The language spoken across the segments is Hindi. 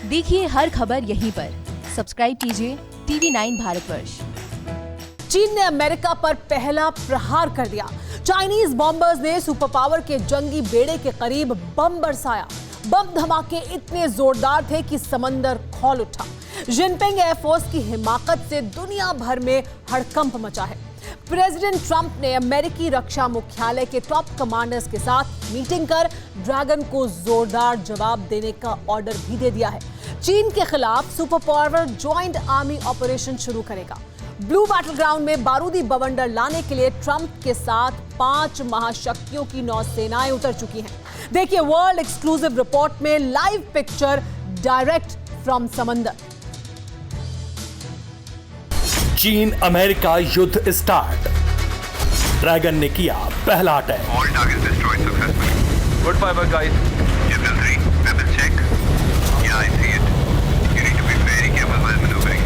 देखिए हर खबर यहीं पर। सब्सक्राइब कीजिए TV9 भारतवर्ष। चीन ने अमेरिका पर पहला प्रहार कर दिया। चाइनीज बॉम्बर्स ने सुपर पावर के जंगी बेड़े के करीब बम बरसाया। बम धमाके इतने जोरदार थे कि समंदर खौल उठा। जिनपिंग एयरफोर्स की हिमाकत से दुनिया भर में हड़कंप मचा है। प्रेसिडेंट ट्रंप ने अमेरिकी रक्षा मुख्यालय के टॉप कमांडर्स के साथ मीटिंग कर ड्रैगन को जोरदार जवाब देने का ऑर्डर भी दे दिया है। चीन के खिलाफ super power joint army operation शुरू करेगा। ब्लू बैटल ग्राउंड में बारूदी बवंडर लाने के लिए ट्रंप के साथ 5 महाशक्तियों की नौसेनाएं उतर चुकी हैं। देखिए वर्ल्ड एक्सक्लूसिव रिपोर्ट में लाइव पिक्चर डायरेक्ट फ्रॉम समंदर। चीन अमेरिका युद्ध स्टार्ट। ड्रैगन ने किया पहला attack. All targets destroyed successfully. Good fiber, guys. General 3, weapons check. Yeah, I see it. You need to be very careful while maneuvering.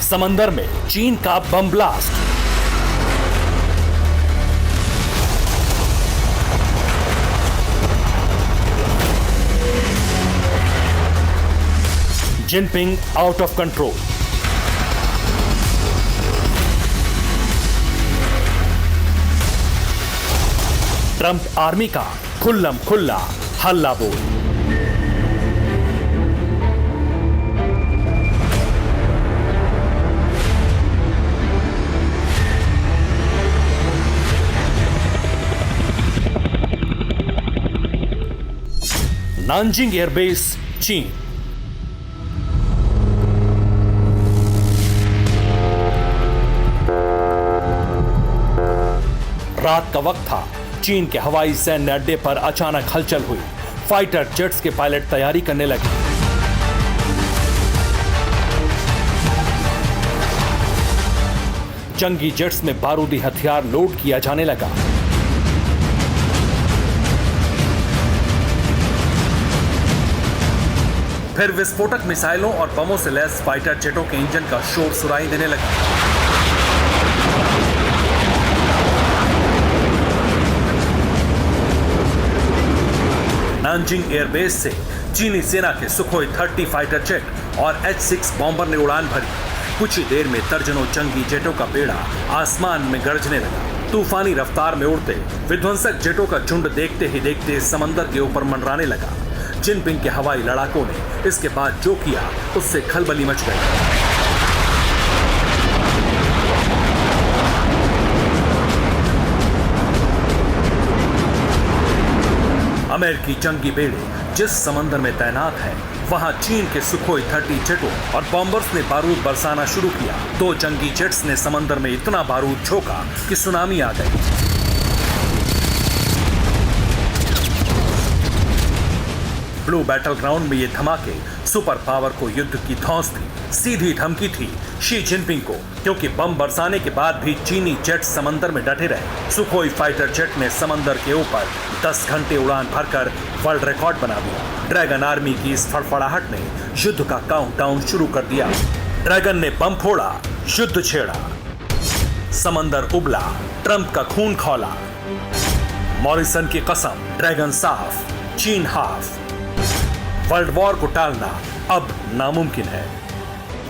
समंदर में चीन का bomb blast. Jinping out of control. Trump army का खुल्लम खुल्ला हल्ला बोल। नानजिंग एयरबेस, चीन। रात का वक्त था। चीन के हवाई सैन्य अड्डे पर अचानक हलचल हुई। फाइटर जेट्स के पायलट तैयारी करने लगे। जंगी जेट्स में बारूदी हथियार लोड किया जाने लगा। फिर विस्फोटक मिसाइलों और बमों से लैस फाइटर जेटों के इंजन का शोर सुनाई देने लगा। नानजिंग एयरबेस से चीनी सेना के सुखोई 30 फाइटर जेट और H-6 बॉम्बर ने उड़ान भरी। कुछ ही देर में दर्जनों जंगी जेटों का बेड़ा आसमान में गरजने लगा। तूफानी रफ्तार में उड़ते विध्वंसक जेटों का झुंड देखते ही देखते समंदर के ऊपर मंडराने लगा। जिनपिंग के हवाई लड़ाकों ने इसके बाद जो किया उससे खलबली मच गई। अमेरिकी जंगी बेड़े जिस समंदर में तैनात है वहां चीन के सुखोई 30 जेटों और बॉम्बर्स ने बारूद बरसाना शुरू किया। 2 जंगी जेट्स ने समंदर में इतना बारूद झोंका कि सुनामी आ गई। ब्लू बैटल ग्राउंड में ये धमाके सुपर पावर को युद्ध की धौंस थी। सीधी धमकी थी शी जिनपिंग को, क्योंकि बम बरसाने के बाद भी चीनी जेट समंदर में डटे रहे। सुखोई फाइटर जेट ने समंदर के ऊपर 10 घंटे उड़ान भरकर वर्ल्ड रिकॉर्ड बना दिया। ड्रैगन आर्मी की इस फड़फड़ाहट ने युद्ध का काउंटडाउन शुरू कर दिया। ड्रैगन ने बम फोड़ा, युद्ध छेड़ा। समंदर उबला, ट्रंप का खून खौला। मॉरिसन की कसम, ड्रैगन साफ, चीन हाफ। वर्ल्ड वॉर को टालना अब नामुमकिन है।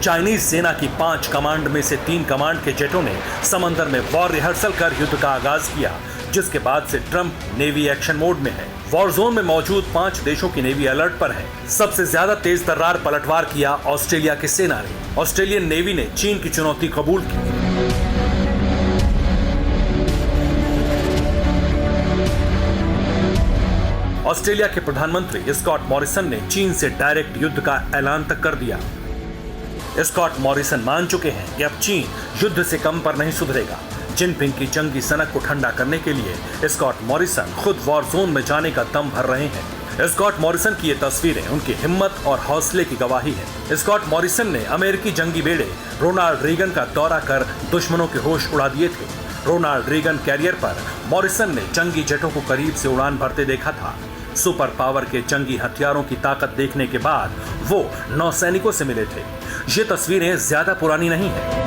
चाइनीज सेना की 5 कमांड में से 3 कमांड के जेटों ने समंदर में वॉर रिहर्सल कर युद्ध का आगाज किया, जिसके बाद से ट्रंप नेवी एक्शन मोड में है। वॉर जोन में मौजूद 5 देशों की नेवी अलर्ट पर है। सबसे ज्यादा तेज तर्रार पलटवार किया ऑस्ट्रेलिया की सेना ने। ऑस्ट्रेलियन नेवी ने चीन की चुनौती कबूल की। ऑस्ट्रेलिया के प्रधानमंत्री स्कॉट मॉरिसन ने चीन से डायरेक्ट युद्ध का ऐलान तक कर दिया। स्कॉट मॉरिसन मान चुके हैं कि अब चीन युद्ध से कम पर नहीं सुधरेगा। जिनपिंग की जंगी सनक को ठंडा करने के लिए स्कॉट मॉरिसन खुद वॉर जोन में जाने का दम भर रहे हैं। स्कॉट मॉरिसन की ये तस्वीरें उनकी हिम्मत और हौसले की गवाही है। स्कॉट मॉरिसन ने अमेरिकी जंगी बेड़े रोनाल्ड रीगन का दौरा कर दुश्मनों के होश उड़ा दिए थे। रोनाल्ड रीगन कैरियर पर मॉरिसन ने जंगी जेटों को करीब से उड़ान भरते देखा था। सुपर पावर के जंगी हथियारों की ताकत देखने के बाद वो नौसैनिकों से मिले थे। ये तस्वीरें ज्यादा पुरानी नहीं है।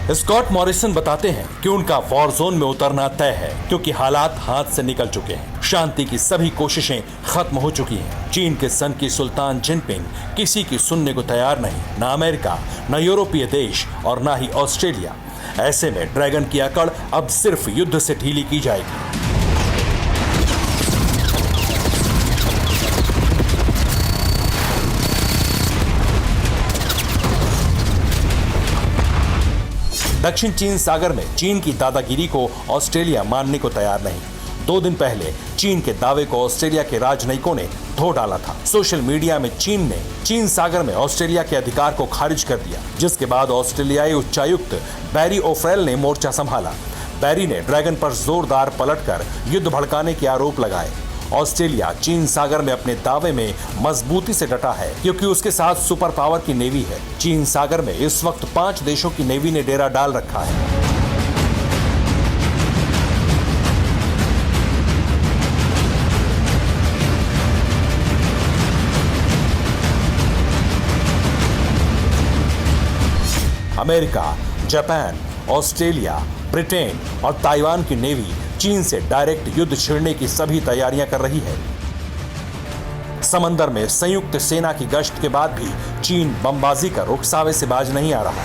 स्कॉट मॉरिसन बताते हैं कि उनका वॉर जोन में उतरना तय है क्योंकि हालात हाथ से निकल चुके हैं। शांति की सभी कोशिशें खत्म हो चुकी हैं। चीन के सन की सुल्तान जिनपिंग किसी की सुनने को तैयार नहीं, न अमेरिका, न यूरोपीय देश और न ही ऑस्ट्रेलिया। ऐसे में ड्रैगन की अकड़ अब सिर्फ युद्ध से ढीली की जाएगी। दक्षिण चीन सागर में चीन की दादागिरी को ऑस्ट्रेलिया मानने को तैयार नहीं। 2 दिन पहले चीन के दावे को ऑस्ट्रेलिया के राजनयिकों ने धो डाला था। सोशल मीडिया में चीन ने चीन सागर में ऑस्ट्रेलिया के अधिकार को खारिज कर दिया, जिसके बाद ऑस्ट्रेलियाई उच्चायुक्त बैरी ओफ्रेल ने मोर्चा संभाला। बैरी ने ड्रैगन पर जोरदार पलटकर युद्ध भड़काने के आरोप लगाए। ऑस्ट्रेलिया चीन सागर में अपने दावे में मजबूती से डटा है क्योंकि उसके साथ सुपर पावर की नेवी है। चीन सागर में इस वक्त 5 देशों की नेवी ने डेरा डाल रखा है। अमेरिका, जापान, ऑस्ट्रेलिया, ब्रिटेन और ताइवान की नेवी चीन से डायरेक्ट युद्ध छिड़ने की सभी तैयारियां कर रही है। समंदर में संयुक्त सेना की गश्त के बाद भी चीन बमबाजी कर उकसावे से बाज नहीं आ रहा।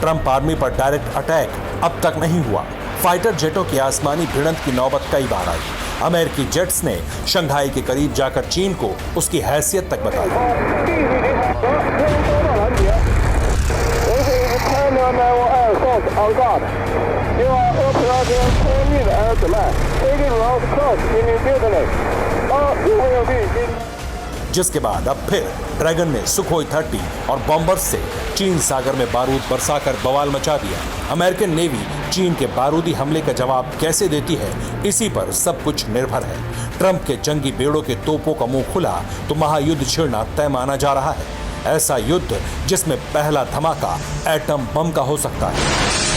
ट्रंप आर्मी पर डायरेक्ट अटैक अब तक नहीं हुआ। फाइटर जेटों की आसमानी भिड़ंत की नौबत कई बार आई। अमेरिकी जेट्स ने शंघाई के करीब जाकर चीन को उसकी हैसियत तक बताई। जिसके बाद अब फिर ड्रैगन ने सुखोई 30 और बॉम्बर्स से चीन सागर में बारूद बरसाकर बवाल मचा दिया। अमेरिकन नेवी चीन के बारूदी हमले का जवाब कैसे देती है, इसी पर सब कुछ निर्भर है। ट्रंप के जंगी बेड़ों के तोपों का मुंह खुला तो महायुद्ध छिड़ना तय माना जा रहा है। ऐसा युद्ध जिसमें पहला धमाका एटम बम का हो सकता है।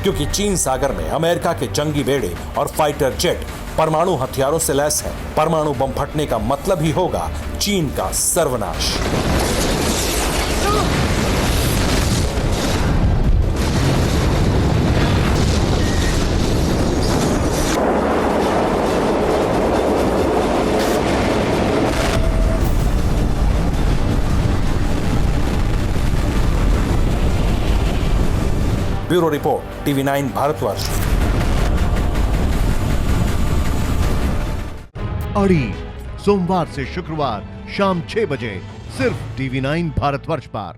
क्योंकि चीन सागर में अमेरिका के जंगी बेड़े और फाइटर जेट परमाणु हथियारों से लैस है। परमाणु बम फटने का मतलब ही होगा चीन का सर्वनाश। Bureau report, TV9 Bharatvarsh. अड़ी सोमवार से शुक्रवार शाम 6 बजे सिर्फ TV9 भारतवर्ष पर।